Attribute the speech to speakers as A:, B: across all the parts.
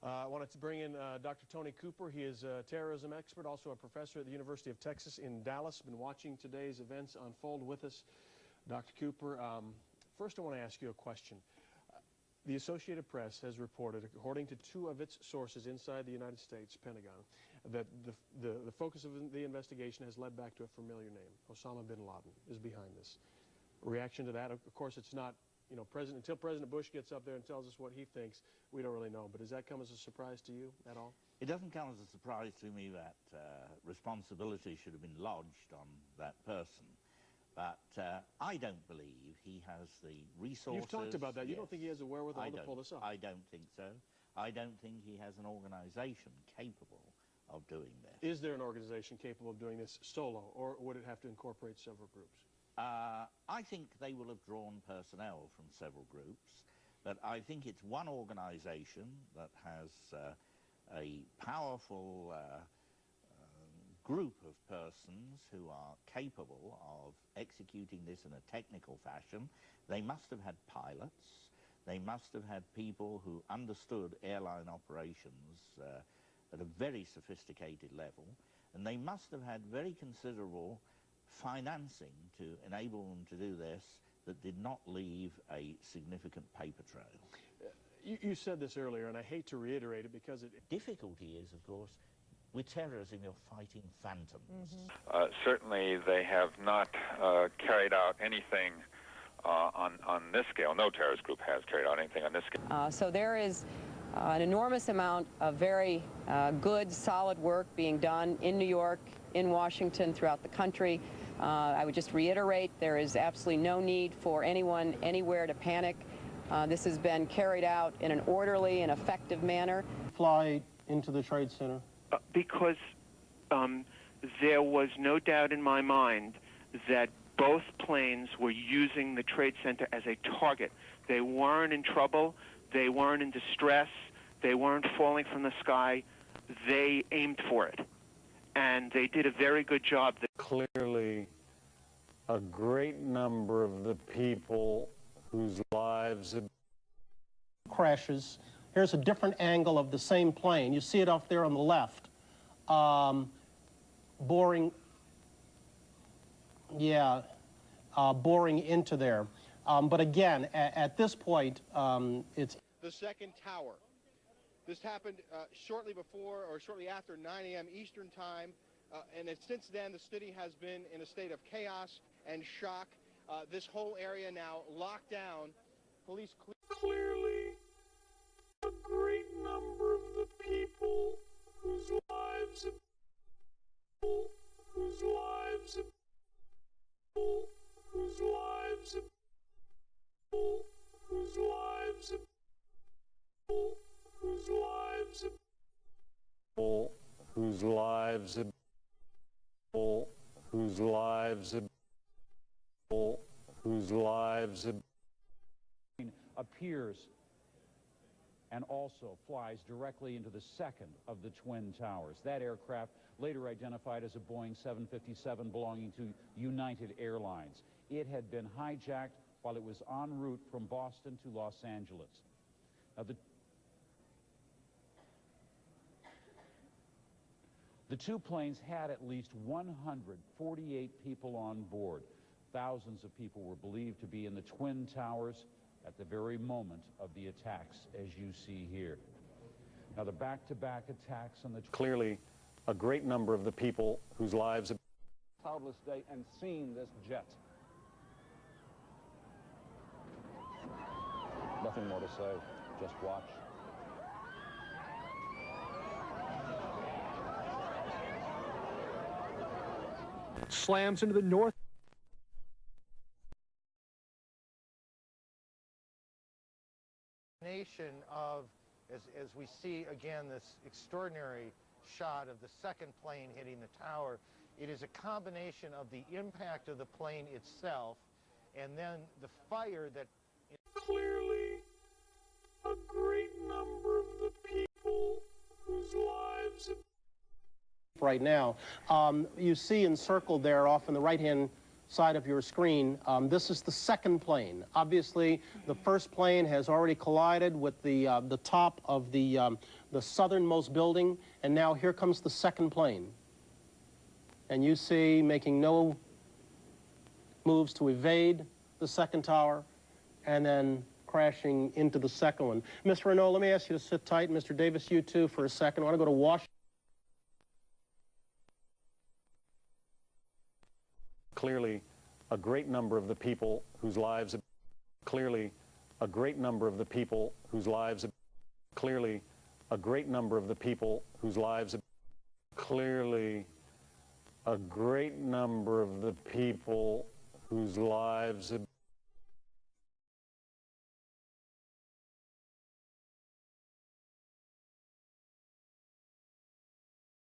A: I wanted to bring in Dr. Tony Cooper. He is a terrorism expert, also a professor at the University of Texas in Dallas. Been watching today's events unfold with us. Dr. Cooper, first I want to ask you a question. The Associated Press has reported, according to two of its sources inside the United States Pentagon, that the focus of the investigation has led back to a familiar name. Osama bin Laden is behind this. Reaction to that? Of course, it's not, you know, until President Bush gets up there and tells us what he thinks, we don't really know. But does that come as a surprise to you at all?
B: It doesn't come as a surprise to me that responsibility should have been lodged on that person. But I don't believe he has the resources.
A: You've talked about that.
B: Yes.
A: You don't think he has the wherewithal to pull this off?
B: I don't think so. I don't think he has an organization capable of doing this.
A: Is there an organization capable of doing this solo, or would it have to incorporate several groups?
B: I think they will have drawn personnel from several groups, but I think it's one organization that has a powerful group of persons who are capable of executing this in a technical fashion. They must have had pilots. They must have had people who understood airline operations at a very sophisticated level, and they must have had very considerable financing to enable them to do this that did not leave a significant paper trail.
A: You said this earlier, and I hate to reiterate it because it...
B: Difficulty is, of course, with terrorism, you're fighting phantoms.
C: Certainly they have not carried out anything on this scale. No terrorist group has carried out anything on this scale.
D: So there is an enormous amount of very good, solid work being done in New York, in Washington, throughout the country. I would just reiterate, there is absolutely no need for anyone anywhere to panic. This has been carried out in an orderly and effective manner.
E: Fly into the Trade Center?
F: Because there was no doubt in my mind that both planes were using the Trade Center as a target. They weren't in trouble. They weren't in distress. They weren't falling from the sky. They aimed for it. And they did a very good job.
G: Clearly, a great number of the people whose lives have...
E: Crashes. Here's a different angle of the same plane. You see it off there on the left. Boring into there. But again, at this point, it's...
H: The second tower. This happened shortly before or shortly after 9 a.m. Eastern Time, and since then the city has been in a state of chaos and shock. This whole area now locked down. Police
G: clearly a great number of the people whose lives have
I: appears and also flies directly into the second of the Twin Towers. That aircraft, later identified as a Boeing 757 belonging to United Airlines. It had been hijacked while it was en route from Boston to Los Angeles. Now, the two planes had at least 148 people on board. Thousands of people were believed to be in the Twin Towers at the very moment of the attacks, as you see here. Now, the back-to-back attacks on the...
G: Clearly, a great number of the people whose lives have...
I: Cloudless day and seen this jet. Nothing more to say, just watch.
A: Slams into the north.
J: Of, as we see again this extraordinary shot of the second plane hitting the tower, it is a combination of the impact of the plane itself and then the fire that...
G: Clearly, a great number of the people whose lives have...
E: Right now, you see encircled there off on the right-hand side of your screen, this is the second plane. Obviously, the first plane has already collided with the top of the the southernmost building, and now here comes the second plane. And you see, making no moves to evade the second tower, and then crashing into the second one. Mr. Renault, let me ask you to sit tight. Mr. Davis, you too, for a second. I want to go to Washington.
K: Clearly, a great number of the people whose lives have clearly a great number of the people whose lives have clearly a great number of the people whose lives have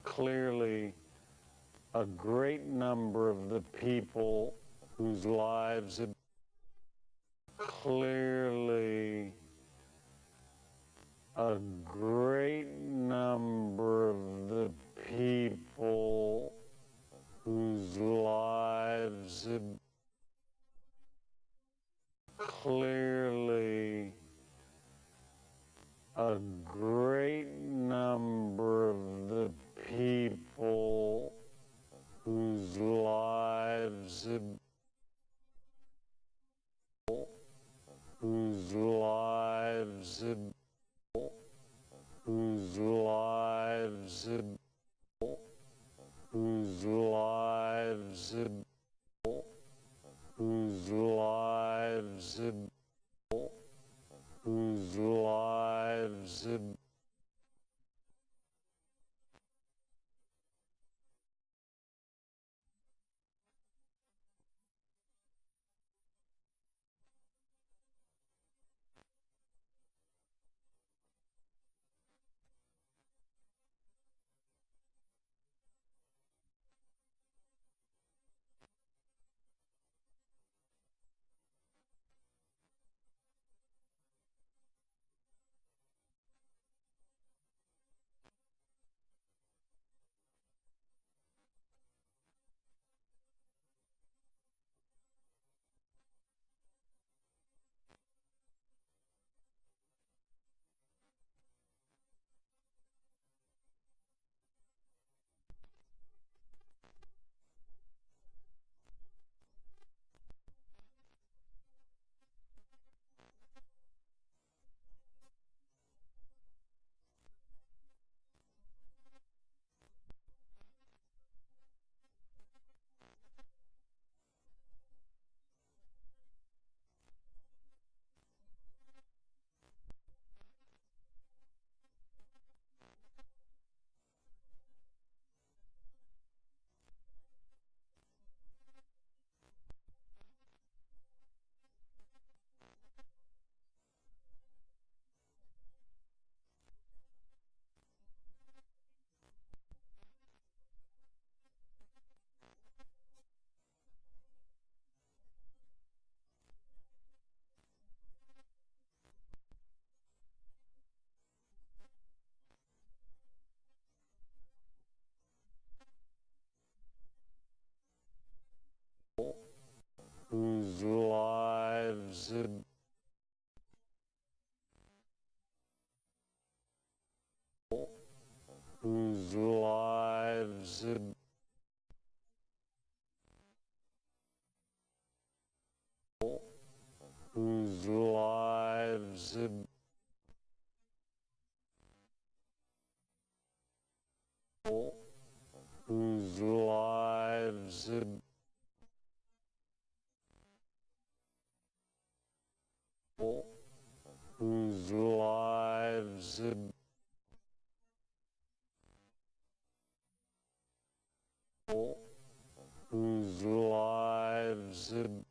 K: clearly a great number of the people whose lives have clearly a great number of the people whose lives have clearly a great number of the people whose lives have clearly a great number of the people whose lives have whose lives have whose lives have whose lives have whose lives have whose lives have whose lives have whose lives have whose lives have whose lives have whose lives have whose lives have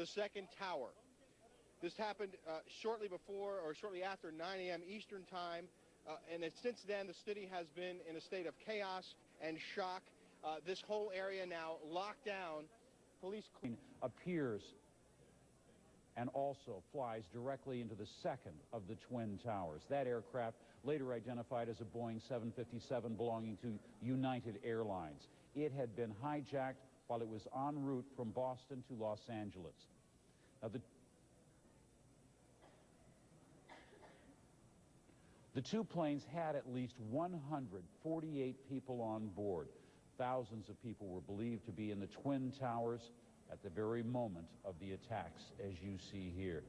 H: the second tower. This happened shortly before or shortly after 9 a.m. Eastern time, and since then the city has been in a state of chaos and shock. This whole area now locked down. Police
I: appears and also flies directly into the second of the Twin Towers. That aircraft, later identified as a Boeing 757 belonging to United Airlines. It had been hijacked while it was en route from Boston to Los Angeles. Now, the two planes had at least 148 people on board. Thousands of people were believed to be in the Twin Towers at the very moment of the attacks, as you see here.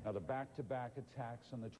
I: Now, the back-to-back attacks on the